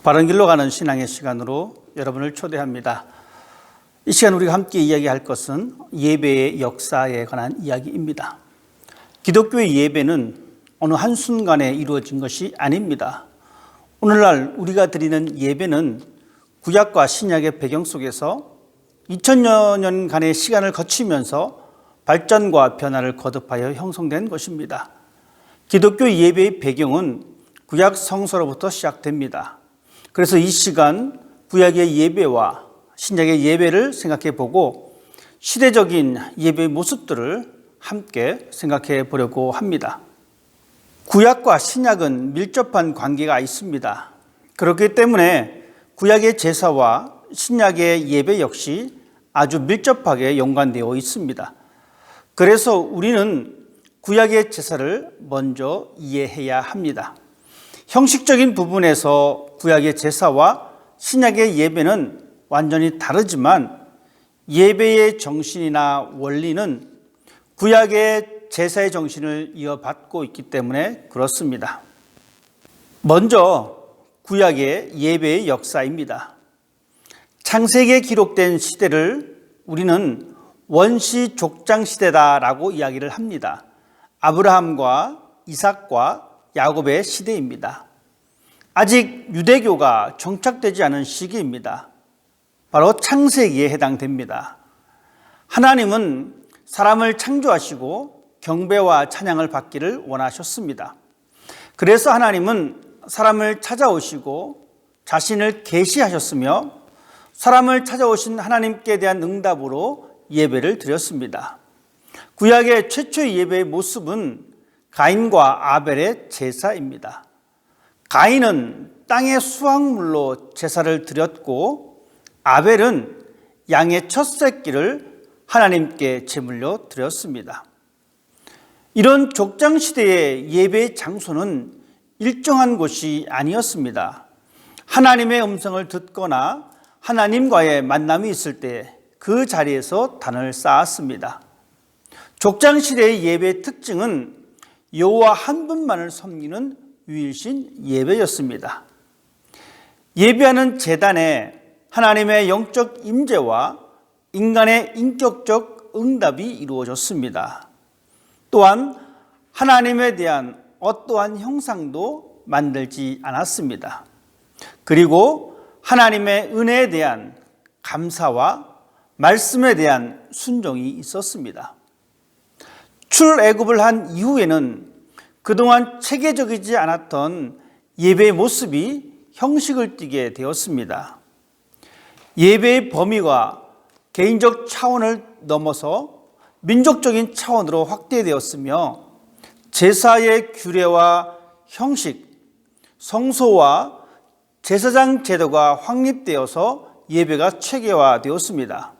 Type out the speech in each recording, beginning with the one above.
바른 길로 가는 신앙의 시간으로 여러분을 초대합니다. 이 시간 우리가 함께 이야기할 것은 예배의 역사에 관한 이야기입니다. 기독교의 예배는 어느 한순간에 이루어진 것이 아닙니다. 오늘날 우리가 드리는 예배는 구약과 신약의 배경 속에서 2000여 년간의 시간을 거치면서 발전과 변화를 거듭하여 형성된 것입니다. 기독교 예배의 배경은 구약 성서로부터 시작됩니다. 그래서 이 시간 구약의 예배와 신약의 예배를 생각해 보고 시대적인 예배의 모습들을 함께 생각해 보려고 합니다. 구약과 신약은 밀접한 관계가 있습니다. 그렇기 때문에 구약의 제사와 신약의 예배 역시 아주 밀접하게 연관되어 있습니다. 그래서 우리는 구약의 제사를 먼저 이해해야 합니다. 형식적인 부분에서 구약의 제사와 신약의 예배는 완전히 다르지만 예배의 정신이나 원리는 구약의 제사의 정신을 이어받고 있기 때문에 그렇습니다. 먼저 구약의 예배의 역사입니다. 창세기에 기록된 시대를 우리는 원시 족장 시대다라고 이야기를 합니다. 아브라함과 이삭과 야곱의 시대입니다. 아직 유대교가 정착되지 않은 시기입니다. 바로 창세기에 해당됩니다. 하나님은 사람을 창조하시고 경배와 찬양을 받기를 원하셨습니다. 그래서 하나님은 사람을 찾아오시고 자신을 계시하셨으며 사람을 찾아오신 하나님께 대한 응답으로 예배를 드렸습니다. 구약의 최초의 예배의 모습은 가인과 아벨의 제사입니다. 가인은 땅의 수확물로 제사를 드렸고 아벨은 양의 첫 새끼를 하나님께 제물로 드렸습니다. 이런 족장 시대의 예배의 장소는 일정한 곳이 아니었습니다. 하나님의 음성을 듣거나 하나님과의 만남이 있을 때 그 자리에서 단을 쌓았습니다. 족장 시대의 예배의 특징은 여호와 한 분만을 섬기는 유일신 예배였습니다. 예배하는 제단에 하나님의 영적 임재와 인간의 인격적 응답이 이루어졌습니다. 또한 하나님에 대한 어떠한 형상도 만들지 않았습니다. 그리고 하나님의 은혜에 대한 감사와 말씀에 대한 순종이 있었습니다. 출애굽을 한 이후에는 그동안 체계적이지 않았던 예배의 모습이 형식을 띠게 되었습니다. 예배의 범위가 개인적 차원을 넘어서 민족적인 차원으로 확대되었으며 제사의 규례와 형식, 성소와 제사장 제도가 확립되어서 예배가 체계화되었습니다.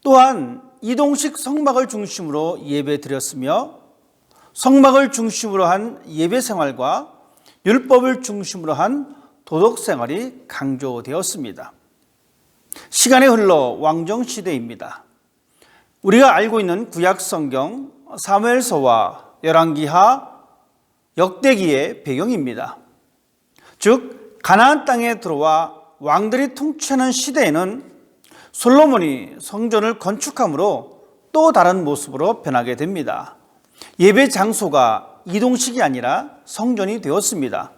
또한 이동식 성막을 중심으로 예배 드렸으며 성막을 중심으로 한 예배 생활과 율법을 중심으로 한 도덕 생활이 강조되었습니다. 시간이 흘러 왕정 시대입니다. 우리가 알고 있는 구약 성경 사무엘서와 열왕기하 역대기의 배경입니다. 즉 가나안 땅에 들어와 왕들이 통치하는 시대에는 솔로몬이 성전을 건축함으로 또 다른 모습으로 변하게 됩니다. 예배 장소가 이동식이 아니라 성전이 되었습니다.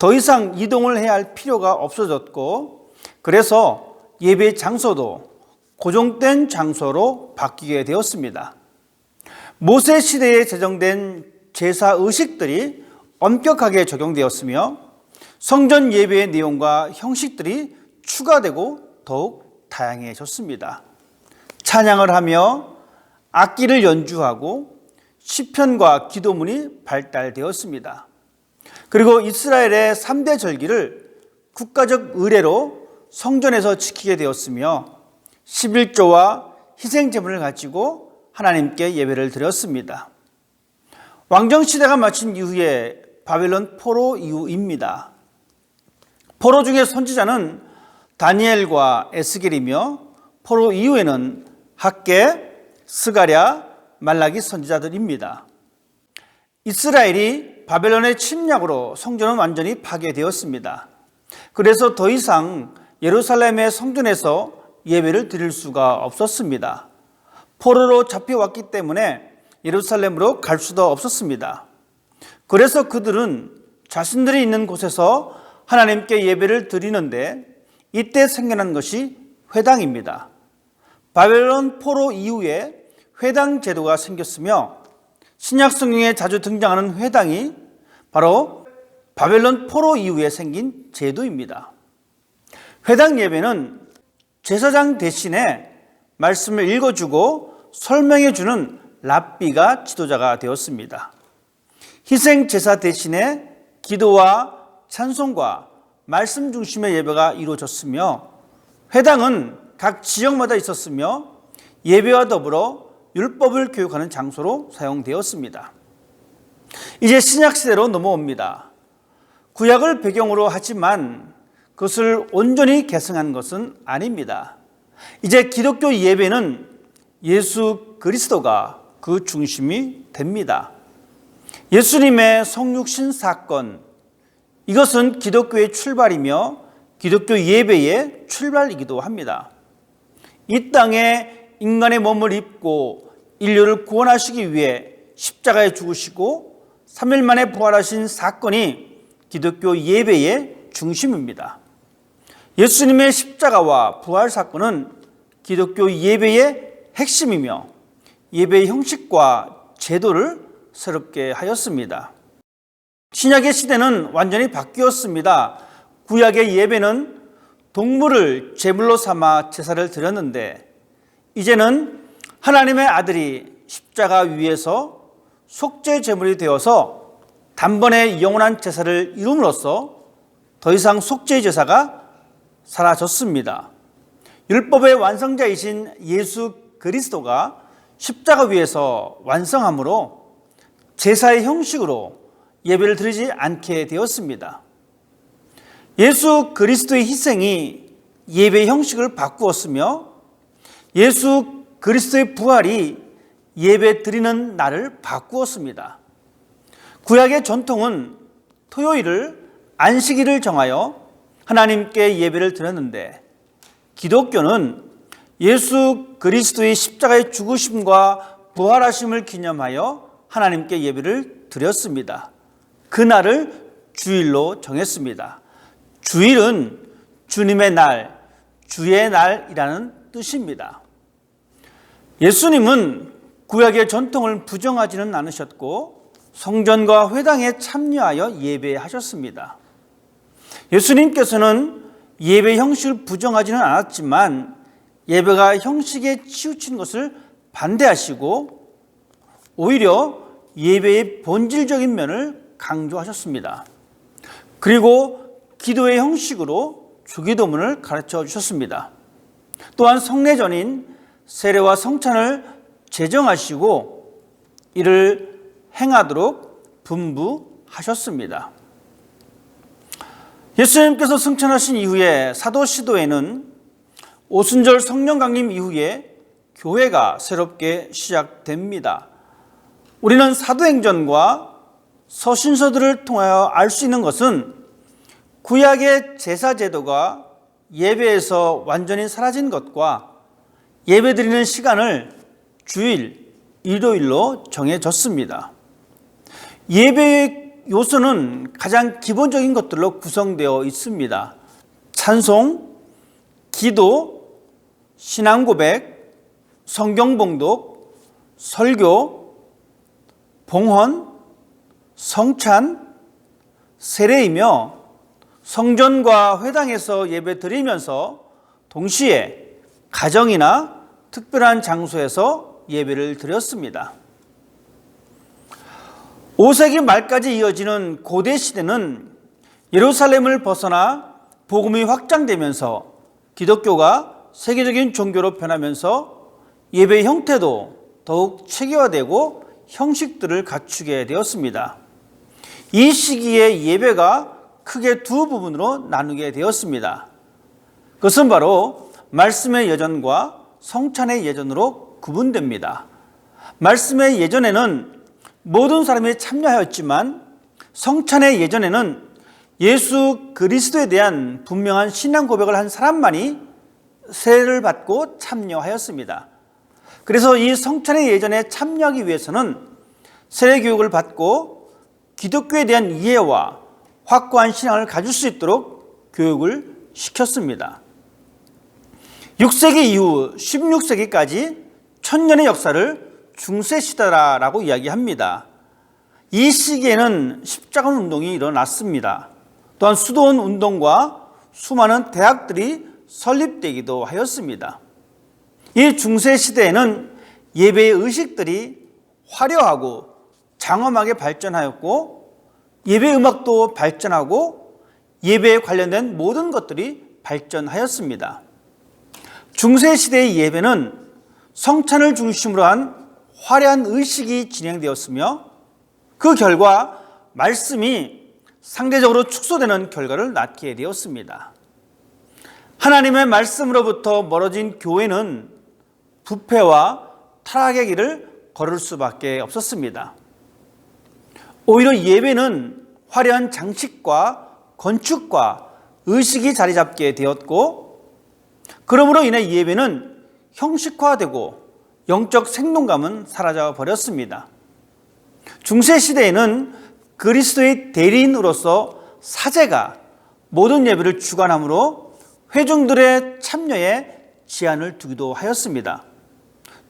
더 이상 이동을 해야 할 필요가 없어졌고 그래서 예배 장소도 고정된 장소로 바뀌게 되었습니다. 모세 시대에 제정된 제사 의식들이 엄격하게 적용되었으며 성전 예배의 내용과 형식들이 추가되고 더욱 다양해졌습니다. 찬양을 하며 악기를 연주하고 시편과 기도문이 발달되었습니다. 그리고 이스라엘의 3대 절기를 국가적 의례로 성전에서 지키게 되었으며 11조와 희생제물을 가지고 하나님께 예배를 드렸습니다. 왕정시대가 마친 이후에 바벨론 포로 이후입니다. 포로 중에 선지자는 다니엘과 에스겔이며 포로 이후에는 학개, 스가랴, 말라기 선지자들입니다. 이스라엘이 바벨론의 침략으로 성전은 완전히 파괴되었습니다. 그래서 더 이상 예루살렘의 성전에서 예배를 드릴 수가 없었습니다. 포로로 잡혀왔기 때문에 예루살렘으로 갈 수도 없었습니다. 그래서 그들은 자신들이 있는 곳에서 하나님께 예배를 드리는데 이때 생겨난 것이 회당입니다. 바벨론 포로 이후에 회당 제도가 생겼으며 신약 성경에 자주 등장하는 회당이 바로 바벨론 포로 이후에 생긴 제도입니다. 회당 예배는 제사장 대신에 말씀을 읽어주고 설명해주는 랍비가 지도자가 되었습니다. 희생 제사 대신에 기도와 찬송과 말씀 중심의 예배가 이루어졌으며 회당은 각 지역마다 있었으며 예배와 더불어 율법을 교육하는 장소로 사용되었습니다. 이제 신약 시대로 넘어옵니다. 구약을 배경으로 하지만 그것을 온전히 계승한 것은 아닙니다. 이제 기독교 예배는 예수 그리스도가 그 중심이 됩니다. 예수님의 성육신 사건, 이것은 기독교의 출발이며 기독교 예배의 출발이기도 합니다. 이 땅에 인간의 몸을 입고 인류를 구원하시기 위해 십자가에 죽으시고 3일 만에 부활하신 사건이 기독교 예배의 중심입니다. 예수님의 십자가와 부활 사건은 기독교 예배의 핵심이며 예배의 형식과 제도를 새롭게 하였습니다. 신약의 시대는 완전히 바뀌었습니다. 구약의 예배는 동물을 제물로 삼아 제사를 드렸는데 이제는 하나님의 아들이 십자가 위에서 속죄 제물이 되어서 단번에 영원한 제사를 이룸으로써 더 이상 속죄 제사가 사라졌습니다. 율법의 완성자이신 예수 그리스도가 십자가 위에서 완성함으로 제사의 형식으로 예배를 드리지 않게 되었습니다. 예수 그리스도의 희생이 예배의 형식을 바꾸었으며 예수 그리스도의 부활이 예배 드리는 날을 바꾸었습니다. 구약의 전통은 토요일을 안식일을 정하여 하나님께 예배를 드렸는데 기독교는 예수 그리스도의 십자가의 죽으심과 부활하심을 기념하여 하나님께 예배를 드렸습니다. 그날을 주일로 정했습니다. 주일은 주님의 날, 주의 날이라는 뜻입니다. 예수님은 구약의 전통을 부정하지는 않으셨고 성전과 회당에 참여하여 예배하셨습니다. 예수님께서는 예배 형식을 부정하지는 않았지만 예배가 형식에 치우친 것을 반대하시고 오히려 예배의 본질적인 면을 강조하셨습니다. 그리고 기도의 형식으로 주기도문을 가르쳐 주셨습니다. 또한 성례전인 세례와 성찬을 제정하시고 이를 행하도록 분부하셨습니다. 예수님께서 승천하신 이후에 사도 시도에는 오순절 성령 강림 이후에 교회가 새롭게 시작됩니다. 우리는 사도행전과 서신서들을 통하여 알 수 있는 것은 구약의 제사 제도가 예배에서 완전히 사라진 것과 예배드리는 시간을 주일, 일요일로 정해졌습니다. 예배의 요소는 가장 기본적인 것들로 구성되어 있습니다. 찬송, 기도, 신앙 고백, 성경 봉독, 설교, 봉헌, 성찬, 세례이며 성전과 회당에서 예배 드리면서 동시에 가정이나 특별한 장소에서 예배를 드렸습니다. 5세기 말까지 이어지는 고대 시대는 예루살렘을 벗어나 복음이 확장되면서 기독교가 세계적인 종교로 변하면서 예배의 형태도 더욱 체계화되고 형식들을 갖추게 되었습니다. 이 시기에 예배가 크게 두 부분으로 나누게 되었습니다. 그것은 바로 말씀의 예전과 성찬의 예전으로 구분됩니다. 말씀의 예전에는 모든 사람이 참여하였지만 성찬의 예전에는 예수 그리스도에 대한 분명한 신앙 고백을 한 사람만이 세례를 받고 참여하였습니다. 그래서 이 성찬의 예전에 참여하기 위해서는 세례 교육을 받고 기독교에 대한 이해와 확고한 신앙을 가질 수 있도록 교육을 시켰습니다. 6세기 이후 16세기까지 천년의 역사를 중세시대라고 이야기합니다. 이 시기에는 십자군 운동이 일어났습니다. 또한 수도원 운동과 수많은 대학들이 설립되기도 하였습니다. 이 중세시대에는 예배의 의식들이 화려하고 장엄하게 발전하였고 예배 음악도 발전하고 예배에 관련된 모든 것들이 발전하였습니다. 중세시대의 예배는 성찬을 중심으로 한 화려한 의식이 진행되었으며 그 결과 말씀이 상대적으로 축소되는 결과를 낳게 되었습니다. 하나님의 말씀으로부터 멀어진 교회는 부패와 타락의 길을 걸을 수밖에 없었습니다. 오히려 예배는 화려한 장식과 건축과 의식이 자리 잡게 되었고 그러므로 인해 예배는 형식화되고 영적 생동감은 사라져 버렸습니다. 중세시대에는 그리스도의 대리인으로서 사제가 모든 예배를 주관하므로 회중들의 참여에 제한을 두기도 하였습니다.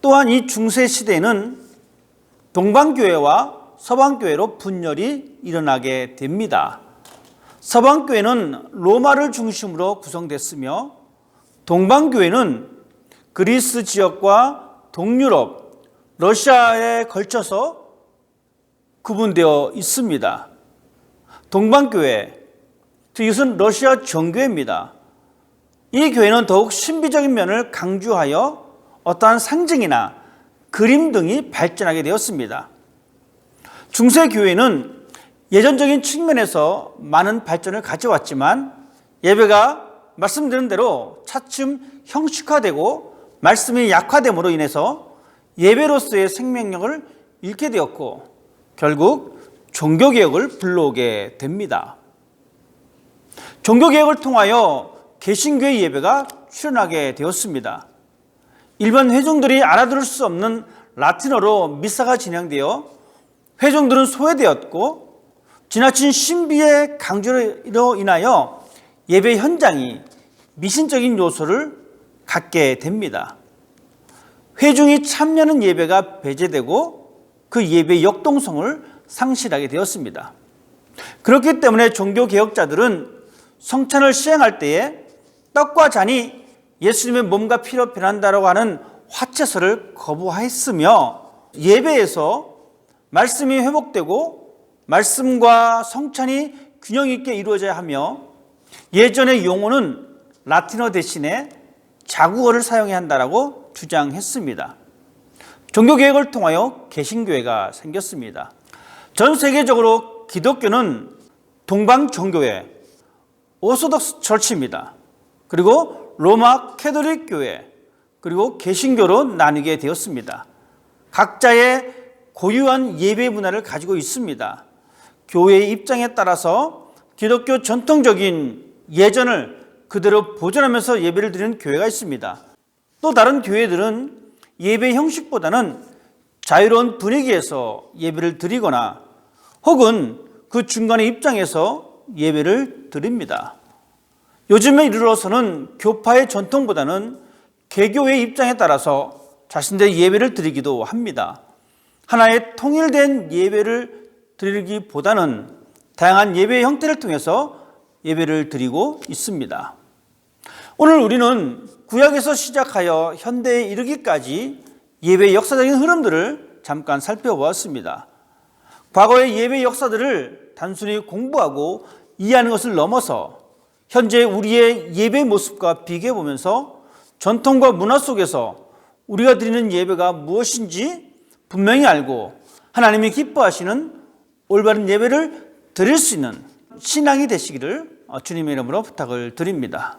또한 이 중세시대에는 동방교회와 서방교회로 분열이 일어나게 됩니다. 서방교회는 로마를 중심으로 구성됐으며 동방교회는 그리스 지역과 동유럽, 러시아에 걸쳐서 구분되어 있습니다. 동방교회, 즉 이것은 러시아 정교회입니다. 이 교회는 더욱 신비적인 면을 강조하여 어떠한 상징이나 그림 등이 발전하게 되었습니다. 중세교회는 예전적인 측면에서 많은 발전을 가져왔지만 예배가 말씀드린 대로 차츰 형식화되고 말씀이 약화됨으로 인해서 예배로서의 생명력을 잃게 되었고 결국 종교개혁을 불러오게 됩니다. 종교개혁을 통하여 개신교의 예배가 출현하게 되었습니다. 일반 회중들이 알아들을 수 없는 라틴어로 미사가 진행되어 회중들은 소외되었고 지나친 신비의 강조로 인하여 예배 현장이 미신적인 요소를 갖게 됩니다. 회중이 참여하는 예배가 배제되고 그 예배의 역동성을 상실하게 되었습니다. 그렇기 때문에 종교개혁자들은 성찬을 시행할 때에 떡과 잔이 예수님의 몸과 피로 변한다라고 하는 화채설을 거부했으며 예배에서 말씀이 회복되고 말씀과 성찬이 균형 있게 이루어져야 하며 예전의 용어는 라틴어 대신에 자국어를 사용해야 한다라고 주장했습니다. 종교개혁을 통하여 개신교회가 생겼습니다. 전 세계적으로 기독교는 동방정교회, 오소독스 처치입니다. 그리고 로마 캐톨릭 교회, 그리고 개신교로 나뉘게 되었습니다. 각자의 고유한 예배 문화를 가지고 있습니다. 교회의 입장에 따라서 기독교 전통적인 예전을 그대로 보존하면서 예배를 드리는 교회가 있습니다. 또 다른 교회들은 예배 형식보다는 자유로운 분위기에서 예배를 드리거나 혹은 그 중간의 입장에서 예배를 드립니다. 요즘에 이르러서는 교파의 전통보다는 개교의 입장에 따라서 자신들의 예배를 드리기도 합니다. 하나의 통일된 예배를 드리기보다는 다양한 예배의 형태를 통해서 예배를 드리고 있습니다. 오늘 우리는 구약에서 시작하여 현대에 이르기까지 예배의 역사적인 흐름들을 잠깐 살펴보았습니다. 과거의 예배의 역사들을 단순히 공부하고 이해하는 것을 넘어서 현재 우리의 예배의 모습과 비교해 보면서 전통과 문화 속에서 우리가 드리는 예배가 무엇인지 분명히 알고 하나님이 기뻐하시는 올바른 예배를 드릴 수 있는 신앙이 되시기를 주님의 이름으로 부탁을 드립니다.